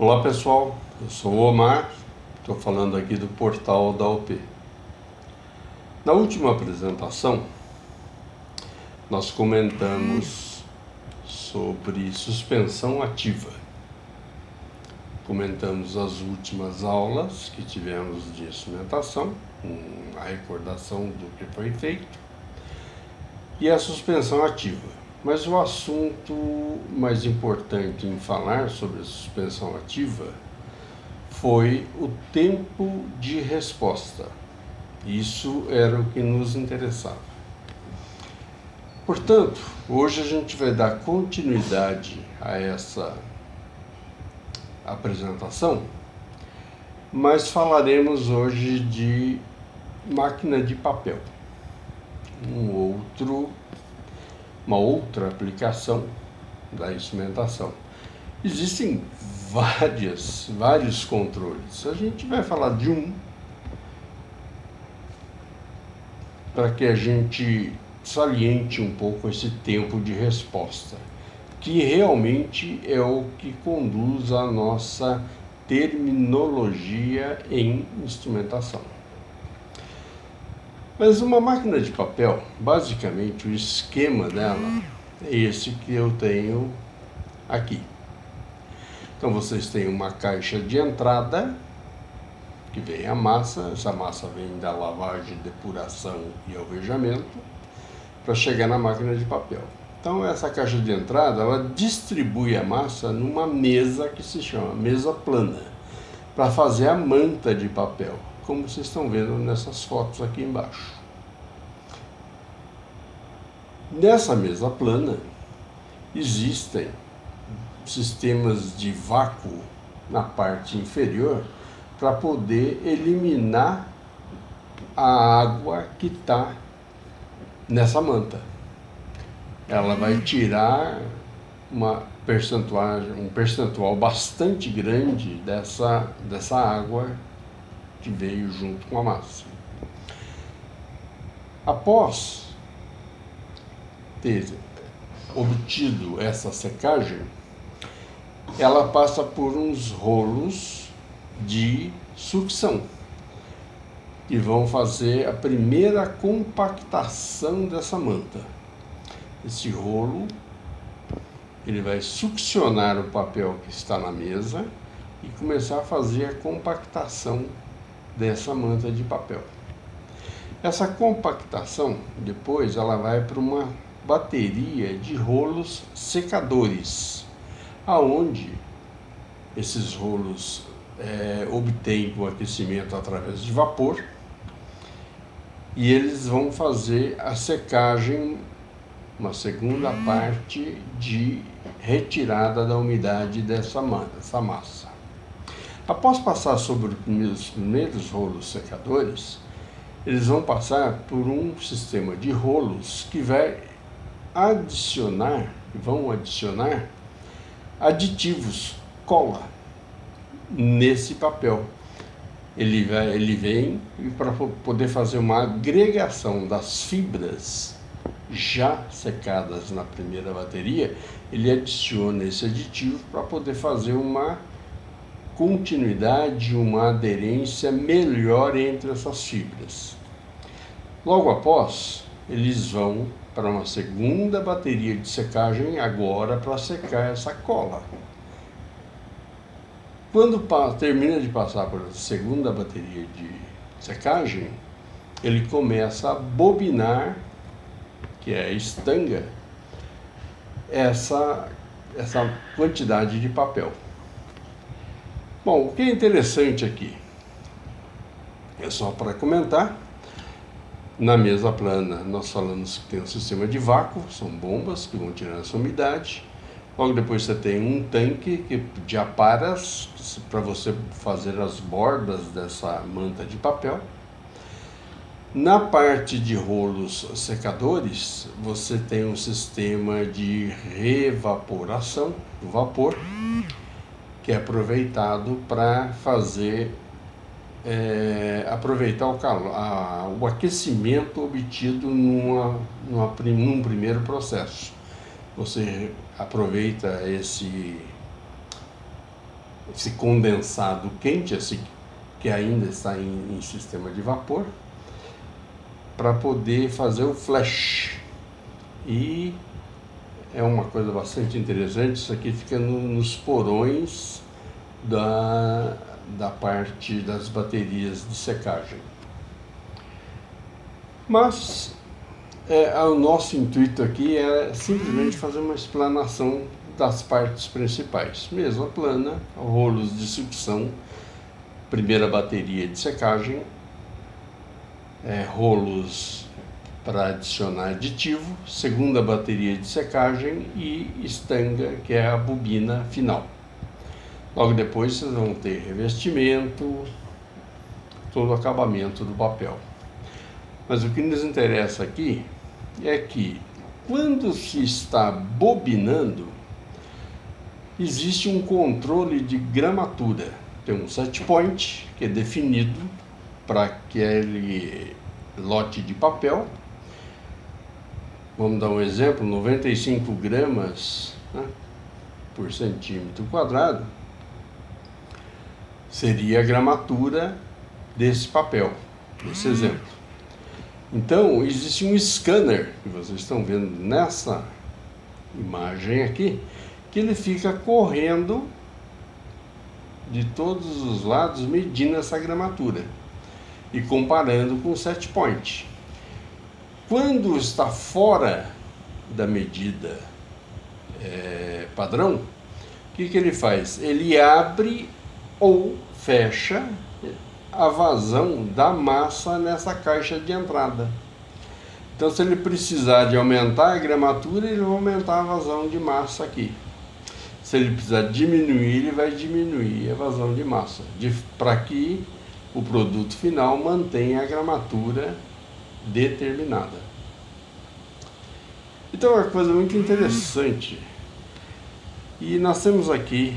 Olá pessoal, eu sou o Omar, estou falando aqui do portal da OP. Na última apresentação, nós comentamos sobre suspensão ativa. Comentamos as últimas aulas que tivemos de instrumentação, a recordação do que foi feito, e a suspensão ativa. Mas o assunto mais importante em falar sobre a suspensão ativa foi o tempo de resposta. Isso era o que nos interessava. Portanto, hoje a gente vai dar continuidade a essa apresentação, mas falaremos hoje de máquina de papel, uma outra aplicação da instrumentação. Existem vários controles. A gente vai falar de um para que a gente saliente um pouco esse tempo de resposta, que realmente é o que conduz a nossa terminologia em instrumentação. Mas uma máquina de papel, basicamente o esquema dela é esse que eu tenho aqui. Então vocês têm uma caixa de entrada, que vem a massa, essa massa vem da lavagem, depuração e alvejamento, para chegar na máquina de papel. Então essa caixa de entrada, ela distribui a massa numa mesa que se chama mesa plana, para fazer a manta de papel, como vocês estão vendo nessas fotos aqui embaixo. Nessa mesa plana existem sistemas de vácuo na parte inferior para poder eliminar a água que está nessa manta. Ela vai tirar um percentual bastante grande dessa água que veio junto com a massa. Após ter obtido essa secagem, ela passa por uns rolos de sucção que vão fazer a primeira compactação dessa manta. Esse rolo, ele vai succionar o papel que está na mesa e começar a fazer a compactação dessa manta de papel. Essa compactação, depois, ela vai para uma bateria de rolos secadores, aonde esses rolos obtêm o aquecimento através de vapor e eles vão fazer a secagem, uma segunda parte de retirada da umidade dessa massa. Após passar sobre os primeiros rolos secadores, eles vão passar por um sistema de rolos que vão adicionar aditivos, cola, nesse papel. Ele vem para poder fazer uma agregação das fibras já secadas na primeira bateria, ele adiciona esse aditivo para poder fazer uma continuidade, uma aderência melhor entre essas fibras. Logo após, eles vão para uma segunda bateria de secagem, agora para secar essa cola. Quando termina de passar por essa segunda bateria de secagem, ele começa a bobinar, que é a estanga, essa quantidade de papel. Bom, o que é interessante aqui, é só para comentar, na mesa plana nós falamos que tem um sistema de vácuo, são bombas que vão tirar essa umidade. Logo depois você tem um tanque de aparas para você fazer as bordas dessa manta de papel. Na parte de rolos secadores, você tem um sistema de revaporação do vapor, que é aproveitado para fazer aproveitar o aquecimento obtido num primeiro processo. Você aproveita esse condensado quente, esse que ainda está em sistema de vapor, para poder fazer o flash. E é uma coisa bastante interessante, isso aqui fica nos porões da parte das baterias de secagem. Mas o nosso intuito aqui é simplesmente fazer uma explanação das partes principais. Mesa plana, rolos de sucção, primeira bateria de secagem, rolos para adicionar aditivo, segunda bateria de secagem e estanga, que é a bobina final. Logo depois vocês vão ter revestimento, todo o acabamento do papel. Mas o que nos interessa aqui é que quando se está bobinando, existe um controle de gramatura. Tem um set point que é definido para aquele lote de papel. Vamos dar um exemplo, 95 gramas, né, por centímetro quadrado seria a gramatura desse papel, nesse exemplo. Então, existe um scanner, que vocês estão vendo nessa imagem aqui, que ele fica correndo de todos os lados, medindo essa gramatura e comparando com o set point. Quando está fora da medida padrão, o que ele faz? Ele abre ou fecha a vazão da massa nessa caixa de entrada. Então, se ele precisar de aumentar a gramatura, ele vai aumentar a vazão de massa aqui. Se ele precisar diminuir, ele vai diminuir a vazão de massa, para que o produto final mantenha a gramatura determinada. Então é uma coisa muito interessante. E nós temos aqui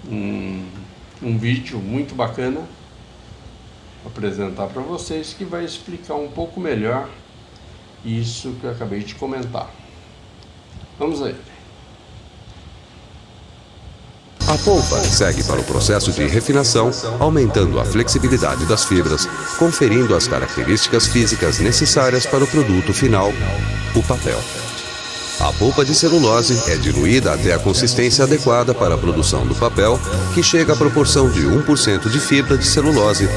um vídeo muito bacana apresentar para vocês, que vai explicar um pouco melhor isso que eu acabei de comentar. Vamos aí. A polpa segue para o processo de refinação, aumentando a flexibilidade das fibras, conferindo as características físicas necessárias para o produto final, o papel. A polpa de celulose é diluída até a consistência adequada para a produção do papel, que chega à proporção de 1% de fibra de celulose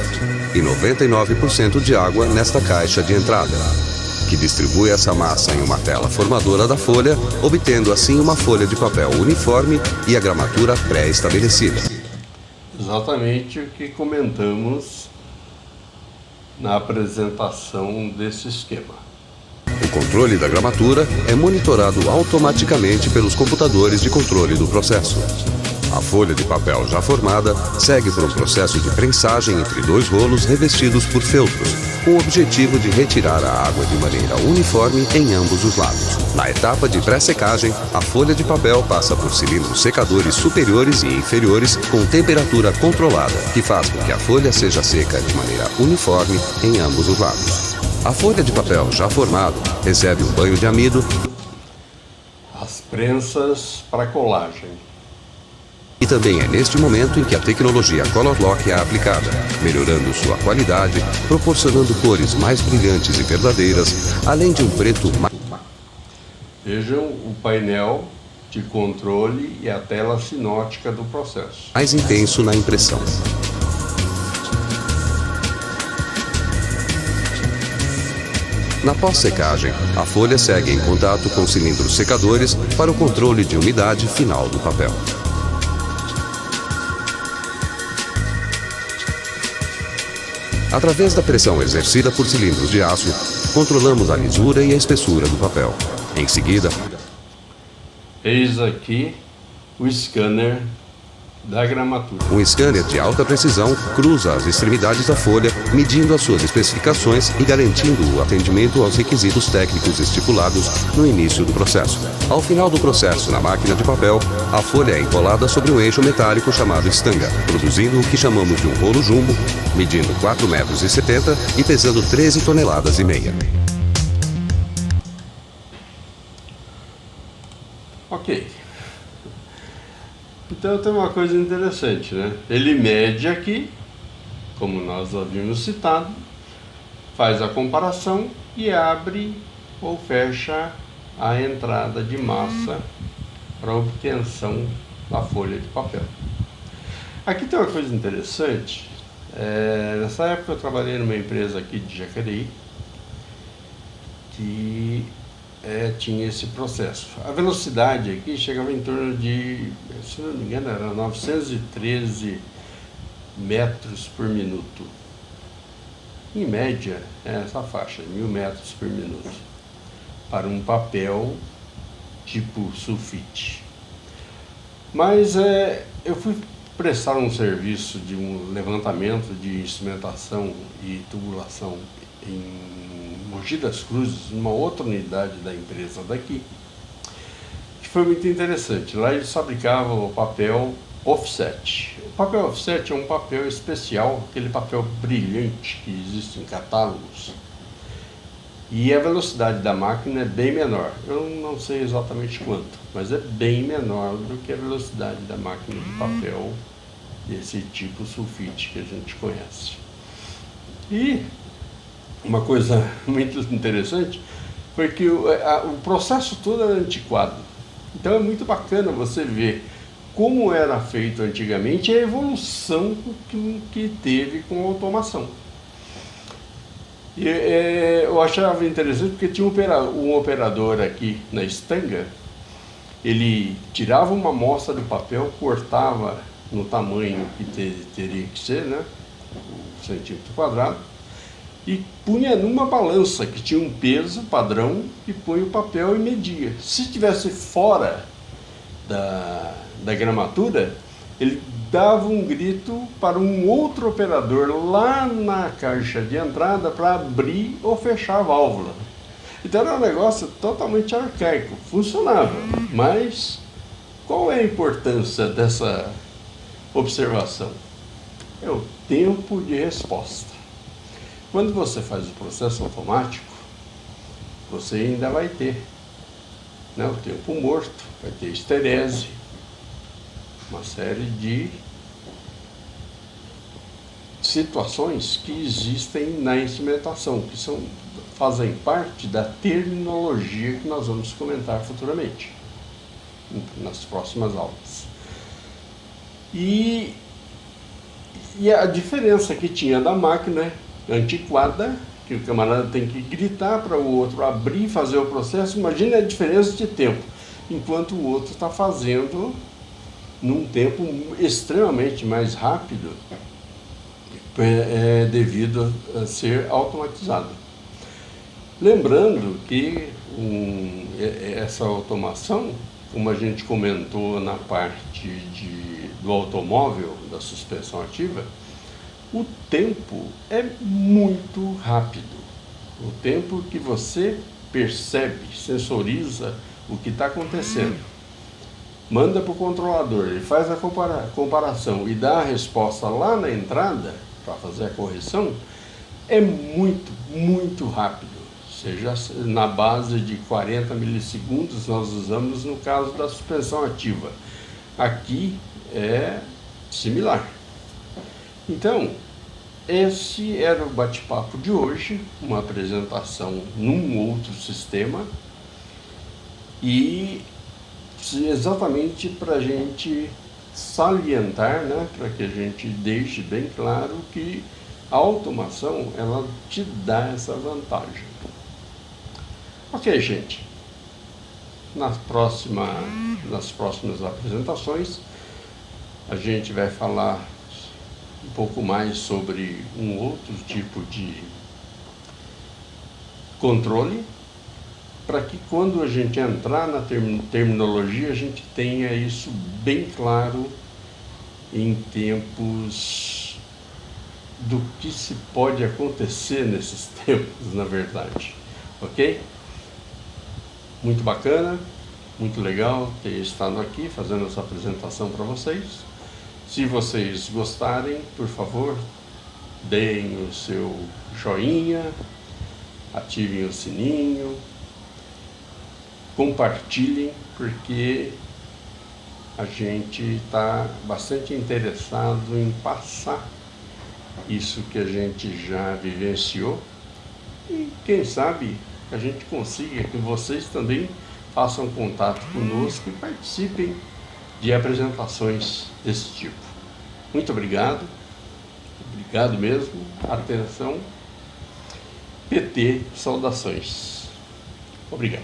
e 99% de água nesta caixa de entrada, que distribui essa massa em uma tela formadora da folha, obtendo assim uma folha de papel uniforme e a gramatura pré-estabelecida. Exatamente o que comentamos na apresentação desse esquema. O controle da gramatura é monitorado automaticamente pelos computadores de controle do processo. A folha de papel já formada segue por um processo de prensagem entre dois rolos revestidos por feltros, com o objetivo de retirar a água de maneira uniforme em ambos os lados. Na etapa de pré-secagem, a folha de papel passa por cilindros secadores superiores e inferiores com temperatura controlada, que faz com que a folha seja seca de maneira uniforme em ambos os lados. A folha de papel já formado recebe um banho de amido, as prensas para colagem. E também é neste momento em que a tecnologia Color Lock é aplicada, melhorando sua qualidade, proporcionando cores mais brilhantes e verdadeiras, além de um preto mais... Vejam o painel de controle e a tela sinótica do processo. mais intenso na impressão. Na pós-secagem, a folha segue em contato com cilindros secadores para o controle de umidade final do papel. Através da pressão exercida por cilindros de aço, controlamos a lisura e a espessura do papel. Em seguida, eis aqui o scanner da gramatura. um scanner de alta precisão cruza as extremidades da folha, medindo as suas especificações e garantindo o atendimento aos requisitos técnicos estipulados no início do processo. Ao final do processo, na máquina de papel, a folha é empolada sobre um eixo metálico chamado estanga, produzindo o que chamamos de um rolo jumbo, medindo 4,70 metros e pesando 13,5 toneladas. Ok. Então tem uma coisa interessante, né? Ele mede aqui, como nós havíamos citado, faz a comparação e abre ou fecha a entrada de massa para obtenção da folha de papel. Aqui tem uma coisa interessante. Nessa época eu trabalhei numa empresa aqui de Jacareí que tinha esse processo. A velocidade aqui chegava em torno de, se não me engano, era 913 metros por minuto. Em média, é essa faixa, 1000 metros por minuto, para um papel tipo sulfite. Mas eu fui prestar um serviço de um levantamento de instrumentação e tubulação em Mogi das Cruzes, numa outra unidade da empresa daqui, que foi muito interessante. Lá eles fabricavam o papel offset. O papel offset é um papel especial, aquele papel brilhante que existe em catálogos. E a velocidade da máquina é bem menor. Eu não sei exatamente quanto, mas é bem menor do que a velocidade da máquina de papel desse tipo sulfite que a gente conhece. E uma coisa muito interessante foi que o processo todo era antiquado. Então é muito bacana você ver como era feito antigamente e a evolução que teve com a automação. E, eu achava interessante porque tinha um operador aqui na estanga. Ele tirava uma amostra do papel, cortava no tamanho que teria que ser, né, o centímetro quadrado, e punha numa balança que tinha um peso padrão e punha o papel e media. Se estivesse fora da gramatura, ele dava um grito para um outro operador lá na caixa de entrada para abrir ou fechar a válvula. Então era um negócio totalmente arcaico, funcionava, mas qual é a importância dessa observação? É o tempo de resposta. Quando você faz o processo automático, você ainda vai ter, né, o tempo morto, vai ter esterese, uma série de situações que existem na instrumentação, que fazem parte da terminologia que nós vamos comentar futuramente, nas próximas aulas. E a diferença que tinha da máquina antiquada, que o camarada tem que gritar para o outro abrir e fazer o processo, imagine a diferença de tempo, enquanto o outro está fazendo num tempo extremamente mais rápido, devido a ser automatizado. Lembrando que essa automação, como a gente comentou na parte do automóvel, da suspensão ativa, o tempo é muito rápido. O tempo que você percebe, sensoriza o que está acontecendo, manda para o controlador, ele faz a comparação e dá a resposta lá na entrada para fazer a correção, é muito, muito rápido. Seja na base de 40 milissegundos, nós usamos no caso da suspensão ativa. Aqui é similar. Então, esse era o bate-papo de hoje, uma apresentação num outro sistema e exatamente para a gente salientar, né, para que a gente deixe bem claro que a automação, ela te dá essa vantagem. Ok, gente, nas próximas apresentações a gente vai falar um pouco mais sobre um outro tipo de controle, para que quando a gente entrar na terminologia, a gente tenha isso bem claro em tempos do que se pode acontecer nesses tempos, na verdade. Ok? Muito bacana, muito legal ter estado aqui fazendo essa apresentação para vocês. Se vocês gostarem, por favor, deem o seu joinha, ativem o sininho, compartilhem, porque a gente está bastante interessado em passar isso que a gente já vivenciou e quem sabe a gente consiga que vocês também façam contato conosco e participem de apresentações desse tipo. Muito obrigado mesmo, atenção, PT, saudações. Obrigado.